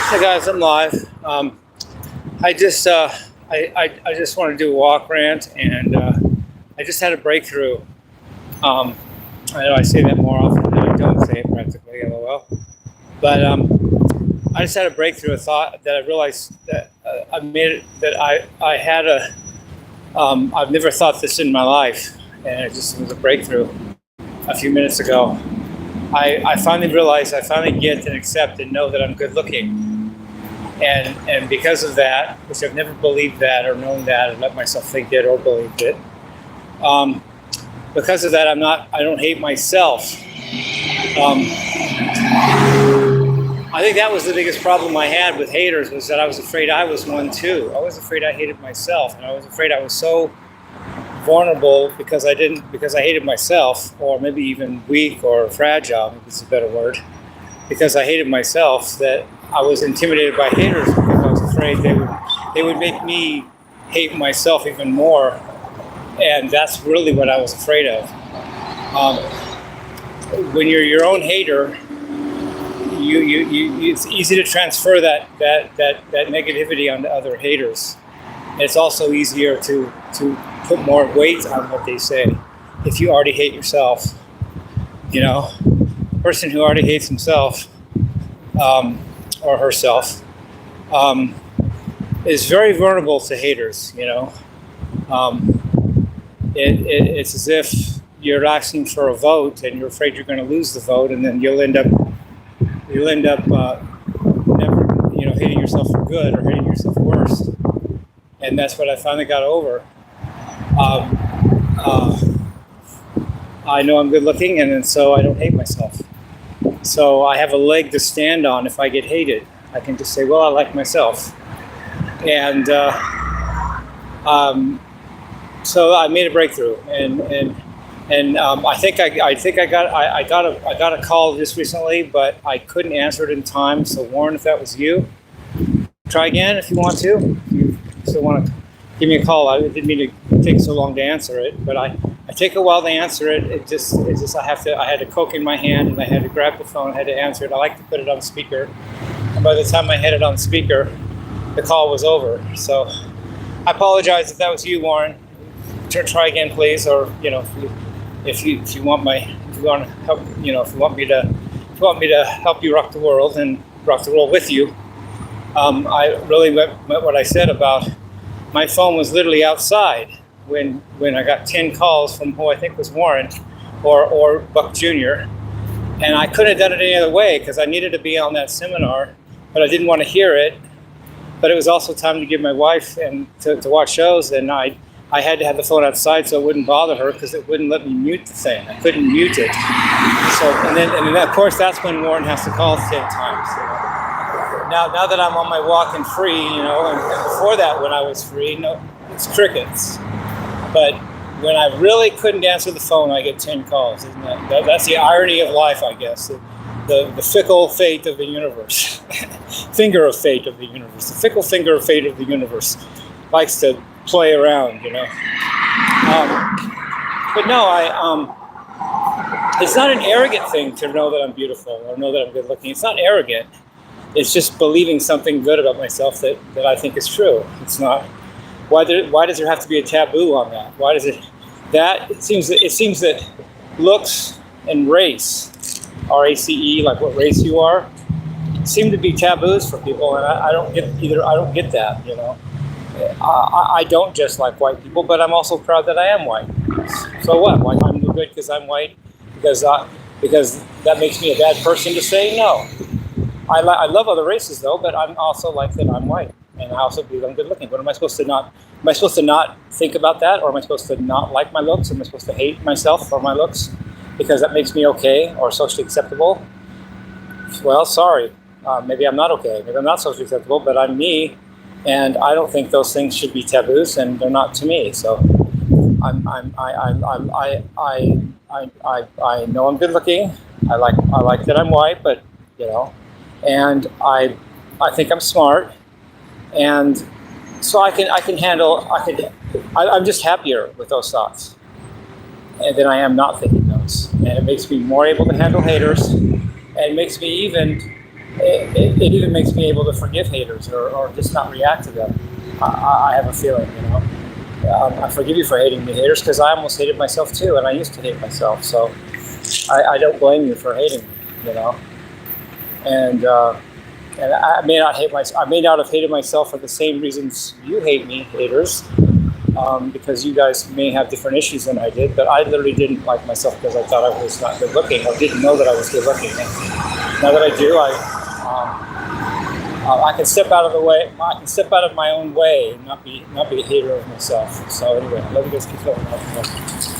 Hey guys, I'm live. I just I just want to do a walk rant, and I just had a breakthrough. I know I say that more often than I don't say it practically, LOL. But I just had a breakthrough. A thought that I realized that I made it, that I had a I've never thought this in my life, and it just was a breakthrough a few minutes ago. I finally realized, I finally get and accept and know that I'm good looking. And because of that, which I've never believed that or known that or let myself think it or believed it, because of that, I don't hate myself. I think that was the biggest problem I had with haters, was that I was afraid I was one too. I was afraid I hated myself, and I was afraid I was so vulnerable because I hated myself, or maybe even weak or fragile, maybe it's a better word, because I hated myself, that I was intimidated by haters because I was afraid they would make me hate myself even more, and that's really what I was afraid of. When you're your own hater, it's easy to transfer that negativity onto other haters. It's also easier to put more weight on what they say if you already hate yourself. You know, a person who already hates himself or herself is very vulnerable to haters. You know, it's as if you're asking for a vote and you're afraid you're going to lose the vote, and then you'll end up never, hating yourself for good or hating yourself worse. And that's what I finally got over. I know I'm good looking, and so I don't hate myself. So I have a leg to stand on if I get hated. I can just say, well, I like myself. And so I made a breakthrough, and I think I got a call just recently, but I couldn't answer it in time. So Warren, if that was you, try again if you want to. If you still want to give me a call. I didn't mean to take so long to answer it, but I take a while to answer it. It's just I had a Coke in my hand, and I had to grab the phone, I had to answer it. I like to put it on speaker, and by the time I had it on speaker, the call was over. So I apologize if that was you, Warren. Try again, please, or if you want to help, if you want me to help you rock the world and rock the world with you. I really meant what I said about my phone was literally outside when I got 10 calls from who I think was Warren or Buck Jr. And I couldn't have done it any other way because I needed to be on that seminar, but I didn't want to hear it. But it was also time to give my wife and to watch shows, and I had to have the phone outside so it wouldn't bother her, because it wouldn't let me mute the thing. I couldn't mute it. So and then of course that's when Warren has to call 10 times. Now that I'm on my walk and free, and before that when I was free, no, it's crickets. But when I really couldn't answer the phone, I get 10 calls. Isn't that's the irony of life, I guess. The fickle fate of the universe. Finger of fate of the universe. The fickle finger of fate of the universe likes to play around, But no, it's not an arrogant thing to know that I'm beautiful or know that I'm good looking. It's not arrogant. It's just believing something good about myself that I think is true. It's not. Why does there have to be a taboo on that? Why does it? It seems that looks and race, RACE, like what race you are, seem to be taboos for people, and I don't get either. I don't get that, I don't just like white people, but I'm also proud that I am white. So what? Like, I'm good because I'm white? Because that makes me a bad person to say? No. I love other races though, but I'm also like that I'm white, and I also believe I'm good looking. But am I supposed to not think about that, or am I supposed to not like my looks? Am I supposed to hate myself for my looks because that makes me okay or socially acceptable? Well, sorry. Maybe I'm not okay. Maybe I'm not socially acceptable, but I'm me. And I don't think those things should be taboos, and they're not to me. So I know I'm good looking. I like that I'm white, but and I think I'm smart, and so I'm just happier with those thoughts, and than I am not thinking those. And it makes me more able to handle haters, and it makes me even it even makes me able to forgive haters or just not react to them. I have a feeling, you know. I forgive you for hating me, haters, because I almost hated myself too, and I used to hate myself. So I don't blame you for hating me, you know. And I may not I may not have hated myself for the same reasons you hate me, haters, because you guys may have different issues than I did. But I literally didn't like myself because I thought I was not good looking, or didn't know that I was good looking. And now that I do, I can step out of the way. I can step out of my own way and not be a hater of myself. So anyway, I love you guys. Keep going.